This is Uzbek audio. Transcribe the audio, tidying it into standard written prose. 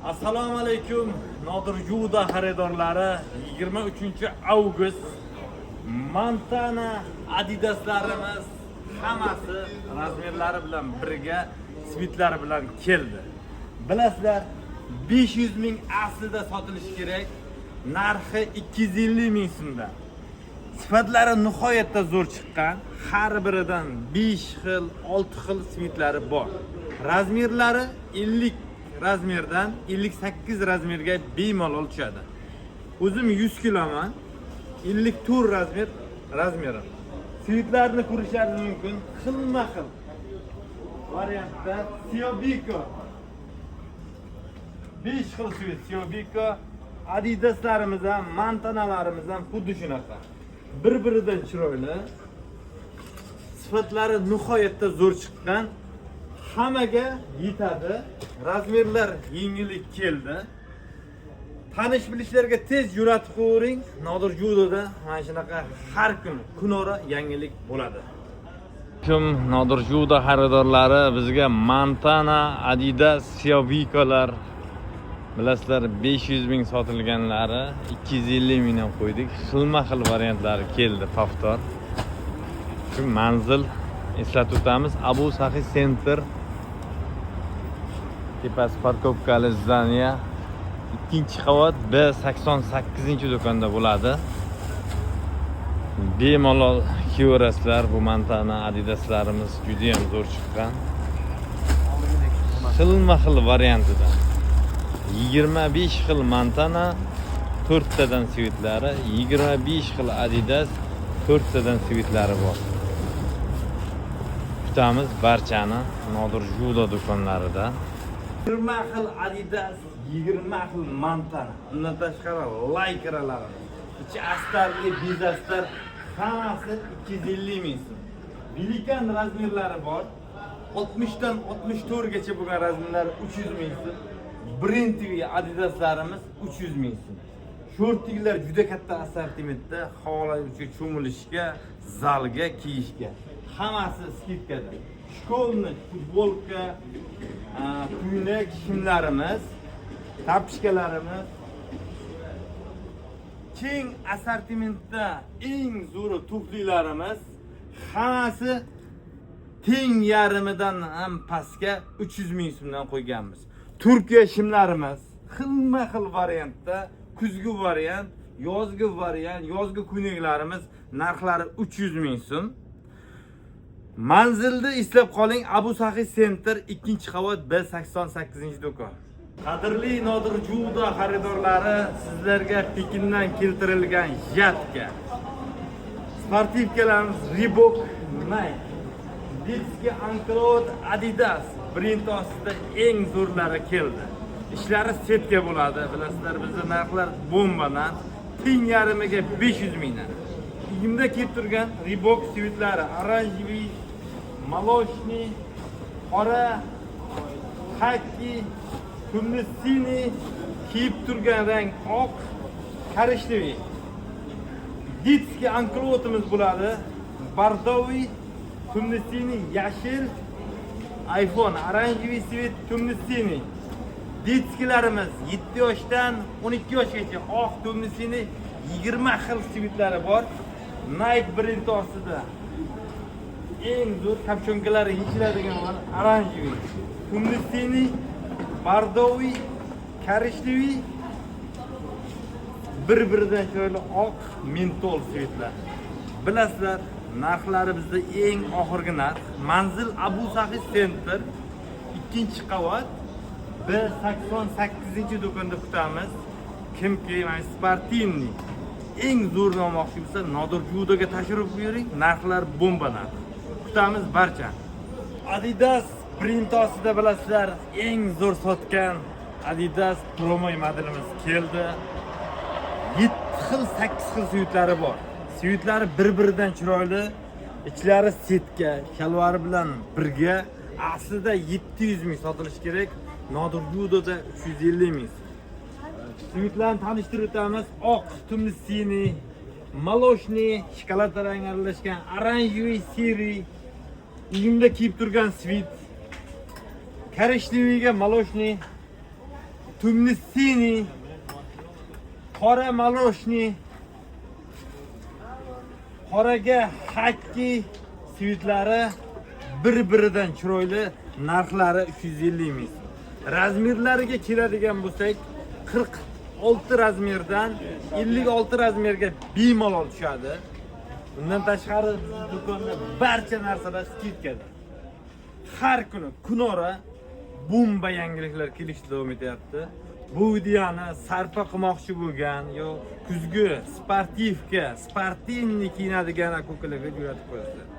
Assalomu alaykum Nodir Juda xaridorlari. 23 avgust Montana Adidaslarimiz hammasi razmerlari bilan birga svitlari bilan keldi. Bilasizlar, 500 ming aslida sotilishi kerak. Narxi 250 ming so'mdan. Sifatlari nihoyatda zo'r chiqqan. Har biridan 5 xil, 6 xil svitlari bor. Razmerlari 50 razmerdan 58 razmerga bemalol tushadi. O'zim 100 kiloman, 54 razmerim. Svitlarni ko'rishingiz mumkin. Xilma-xil variantda Siobiko. 5 xil svit Siobiko. Adidaslarimiz ham, Montanalarimiz ham xuddi shunaqa. Bir-biridan chiroyli. Sifatlari nihoyatda zo'r chiqqan. Hammaga yetadi. Razmerlar yengillik keldi. Tanish bilishlarga tez jo'natib qo'ying. Nodir Judada mana shunaqa har kunora yangilik bo'ladi. Kim Nodir Juda xaridorlari bizga Montana Adidas Siobikolar bilasizlar 500 ming sotilganlari 250 mingdan qo'ydik. Xilma-xil variantlari keldi, paftor. Shu manzil eslatib o'tamiz. Abu Sahi Center tepasi parkovkali zdaniya 2-qavat B88-do'konda bo'ladi. Bemalol ko'rasizlar, bu Montana Adidaslarimiz juda ham zo'r chiqqan. Xilma-xil variantida 25 xil Montana, 4 tadan svitlari, 25 xil Adidas, 4 tadan svitlari bor. Kutamiz barchani Nodir Juda do'konlarida. 20 xil Adidas, 20 xil Montana. Undan tashqari laykeralar, ichi astarli, bizastar hammasi 250 ming so'm. Bilikan razmerlari bor. 60 dan 64 gacha bo'lgan razmerlar 300 ming so'm. Brendli Adidaslarimiz 300 ming so'm. Shortiklar juda katta assortimentda, xohlovchi cho'milishga, zalga kiyishga. Hammasi skidkada. Shkolni futbolka, ko'ylak shimlarimiz, tapishkalarimiz keng assortimentda eng zo'r tuflilarimiz hammasi teng yarimidan ham pastga 300 ming so'mdan qo'yganmiz. Turkiya shimlarimiz xilma-xil variantda, kuzgi variant, yozgi variant, yozgi ko'ylaklarimiz narxlari 300 ming so'm. Manzilni eslab qoling, Abu Sahi Center 2-qavat B88-do'kon. Qadrli Nodir Juda xaridorlari, sizlarga Pekindan keltirilgan jatka. Sportivkalarimiz Reebok, Nike, Ditski, Anklot, Adidas brend ostida eng zo'rlari keldi. Ishlari setga bo'ladi. Bilasizlar, bizda narxlar bombadan teng yarimiga 500 mingdan. Uyimda kelib turgan Reebok svitlari oranjiy, молочный, qora, xaki, kumni, kiyib turgan rang oq, korishneviy. Ditski anklotimiz bo'ladi. Bordoviy, kumni, yashil, iPhone, oranjiy svit, kumni. Ditskilarimiz 7 yoshdan 12 yoshgacha oq, kumni, 20 xil svitlari bor. Nike brend ostida eng zo'r kapchonkalari yechiladigan bo'lgan oranjiy, kumni, bordoviy, korishneviy, bir-biridan chiroyli oq mentol svitlar. Bilasizlar, narxlari bizda eng oxirgi narx. Manzil Abu Sahi Center 2-qavat B88-do'konda kutamiz. Kimki mana sportivniy eng zo'r olmoqchi bo'lsa, Nodir Judaga tashrif buyuring. Narxlar bomba narx. Kutamiz barcha. Adidas brend ostida bilasizlar, eng zo'r sotgan Adidas promo modelimiz keldi. 7 xil, 8 xil svitlari bor. Svitlari bir-biridan chiroyli, ichlari setga, shalvari bilan birga. Aslida 700 ming sotilishi kerak. Nodir Judada 350 ming. Svitlarni tanishtirib o'tamiz. Oq, tumli, молочный, shokolad rangi aralashgan, oranjiy, siri, uyimda kiyib turgan svit. Korishneviga молочный, tumnissini, qora maloshni, qoraga hakki svitlari bir-biridan chiroyli, narxlari 350 ming. Razmerlariga keladigan bo'lsak, 46 razmerdan 56 razmerga bemalol tushadi. Bundan tashqari do'konda barcha narsalar skidkada. Har kuni kunora bomba yangiliklar kelishda davom etyapti. Bu videoni sarfa qilmoqchi bo'lgan yo kuzgi sportivga, sportivni kiyinadigan aka-ukalarga jo'natib qo'yasiz.